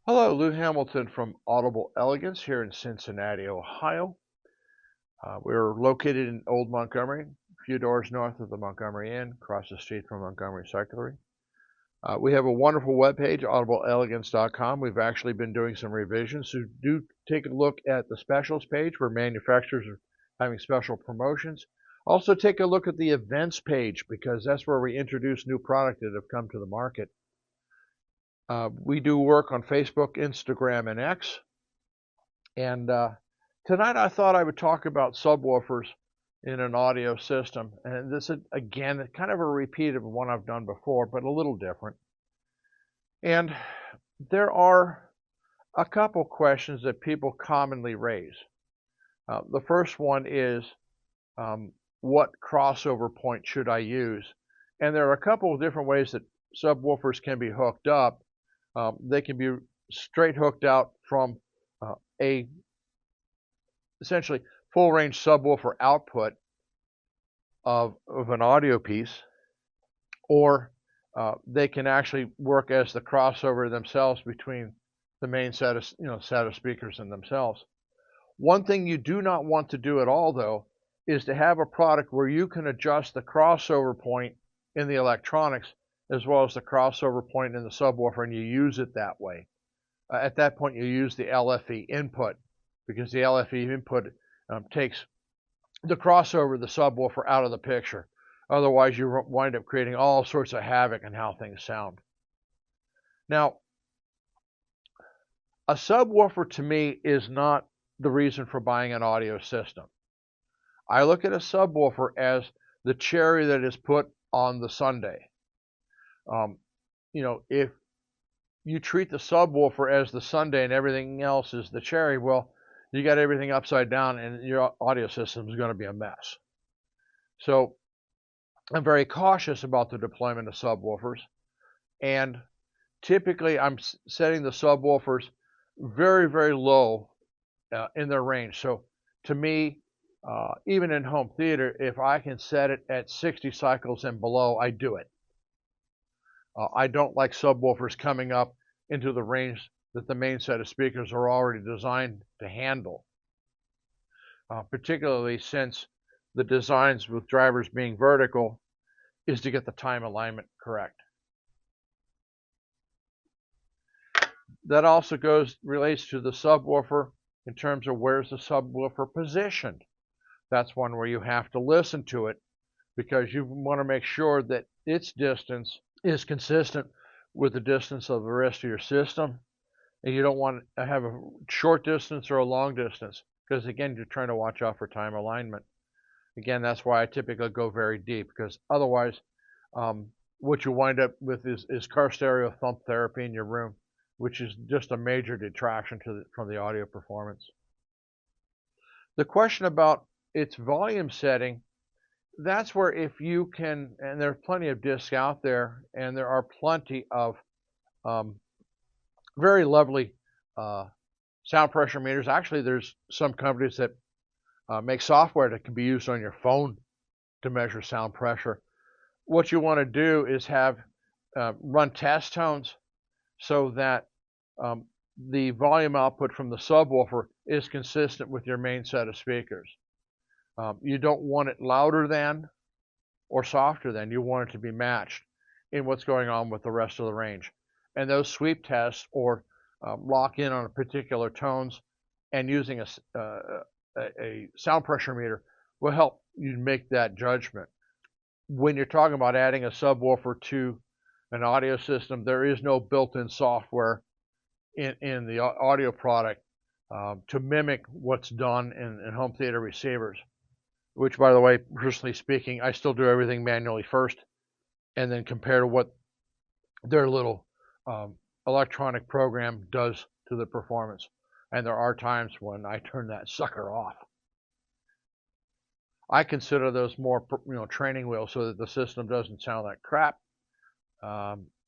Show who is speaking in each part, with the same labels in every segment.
Speaker 1: Hello, Lou Hamilton from Audible Elegance here in Cincinnati, Ohio. We're located in Old Montgomery, a few doors north of the Montgomery Inn, across the street from Montgomery Secretary. We have a wonderful webpage, audibleelegance.com. We've actually been doing some revisions, so do take a look at the specials page where manufacturers are having special promotions. Also take a look at the events page because that's where we introduce new product that have come to the market. We do work on Facebook, Instagram, and X. And tonight I thought I would talk about subwoofers in an audio system. And this is, again, kind of a repeat of one I've done before, but a little different. And there are a couple questions that people commonly raise. The first one is, what crossover point should I use? And there are a couple of different ways that subwoofers can be hooked up. They can be straight hooked out from a essentially full range subwoofer output of an audio piece, or they can actually work as the crossover themselves between the main set of speakers and themselves. One thing you do not want to do at all, though, is to have a product where you can adjust the crossover point in the electronics as well as the crossover point in the subwoofer, and you use it that way. At that point, you use the LFE input because the LFE input takes the crossover, the subwoofer, out of the picture. Otherwise, you wind up creating all sorts of havoc in how things sound. Now, a subwoofer to me is not the reason for buying an audio system. I look at a subwoofer as the cherry that is put on the sundae. If you treat the subwoofer as the sundae and everything else is the cherry, well, you got everything upside down and your audio system is going to be a mess. So I'm very cautious about the deployment of subwoofers, and typically I'm setting the subwoofers very, very low in their range. So to me, even in home theater, if I can set it at 60 cycles and below, I do it. I don't like subwoofers coming up into the range that the main set of speakers are already designed to handle, particularly since the designs with drivers being vertical is to get the time alignment correct. That also relates to the subwoofer in terms of where's the subwoofer positioned. That's one where you have to listen to it because you want to make sure that its distance is consistent with the distance of the rest of your system. And you don't want to have a short distance or a long distance because, again, you're trying to watch out for time alignment. Again, that's why I typically go very deep because otherwise what you wind up with is car stereo thump therapy in your room, which is just a major detraction from the audio performance. The question about its volume setting, that's where if you can, and there are plenty of discs out there, and there are plenty of very lovely sound pressure meters. Actually, there's some companies that make software that can be used on your phone to measure sound pressure. What you want to do is have run test tones so that the volume output from the subwoofer is consistent with your main set of speakers. You don't want it louder than or softer than. You want it to be matched in what's going on with the rest of the range. And those sweep tests or lock in on particular tones and using a sound pressure meter will help you make that judgment. When you're talking about adding a subwoofer to an audio system, there is no built-in software in the audio product to mimic what's done in home theater receivers, which, by the way, personally speaking, I still do everything manually first and then compare to what their little electronic program does to the performance. And there are times when I turn that sucker off. I consider those more, training wheels so that the system doesn't sound like crap.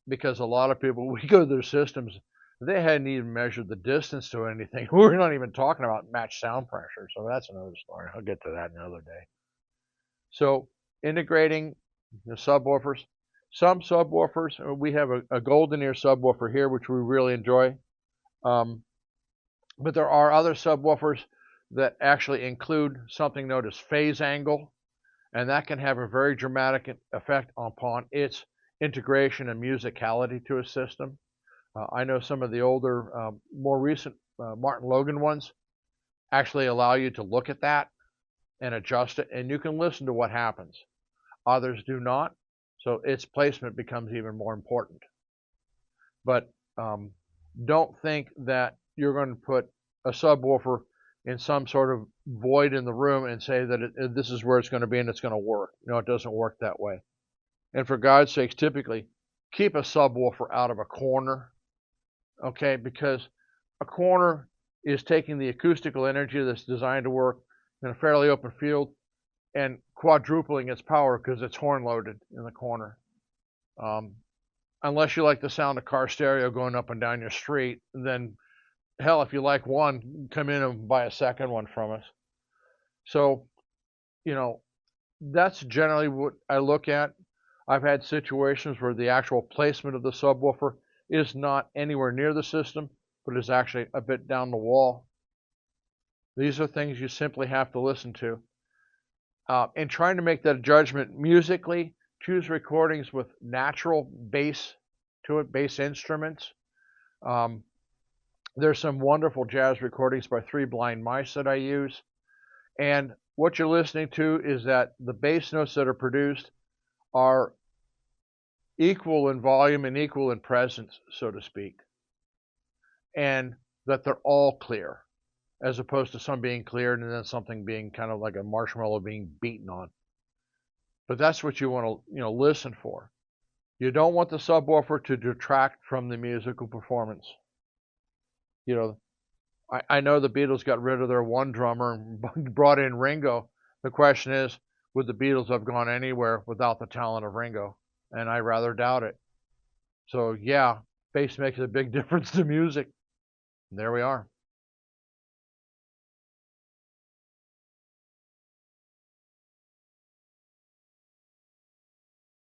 Speaker 1: Because a lot of people, we go to their systems, they hadn't even measured the distance to anything. We're not even talking about matched sound pressure. So that's another story. I'll get to that another day. So integrating the subwoofers. Some subwoofers, we have a golden ear subwoofer here, which we really enjoy. Um, but there are other subwoofers that actually include something known as phase angle, and that can have a very dramatic effect upon its integration and musicality to a system. I know some of the older, more recent Martin Logan ones actually allow you to look at that and adjust it, and you can listen to what happens. Others do not, so its placement becomes even more important. But don't think that you're going to put a subwoofer in some sort of void in the room and say that this is where it's going to be and it's going to work. No, it doesn't work that way. And for God's sakes, typically keep a subwoofer out of a corner, okay? Because a corner is taking the acoustical energy that's designed to work in a fairly open field and quadrupling its power because it's horn loaded in the corner. Unless you like the sound of car stereo going up and down your street, then hell, if you like one, come in and buy a second one from us. So, you know, that's generally what I look at. I've had situations where the actual placement of the subwoofer is not anywhere near the system, but is actually a bit down the wall. These are things you simply have to listen to. In trying to make that judgment musically, choose recordings with natural bass to it, bass instruments. There's some wonderful jazz recordings by Three Blind Mice that I use. And what you're listening to is that the bass notes that are produced are equal in volume and equal in presence, so to speak. And that they're all clear, as opposed to some being cleared and then something being kind of like a marshmallow being beaten on. But that's what you want to, listen for. You don't want the subwoofer to detract from the musical performance. I know the Beatles got rid of their one drummer and brought in Ringo. The question is, would the Beatles have gone anywhere without the talent of Ringo? And I rather doubt it. So yeah, bass makes a big difference to music. And there we are.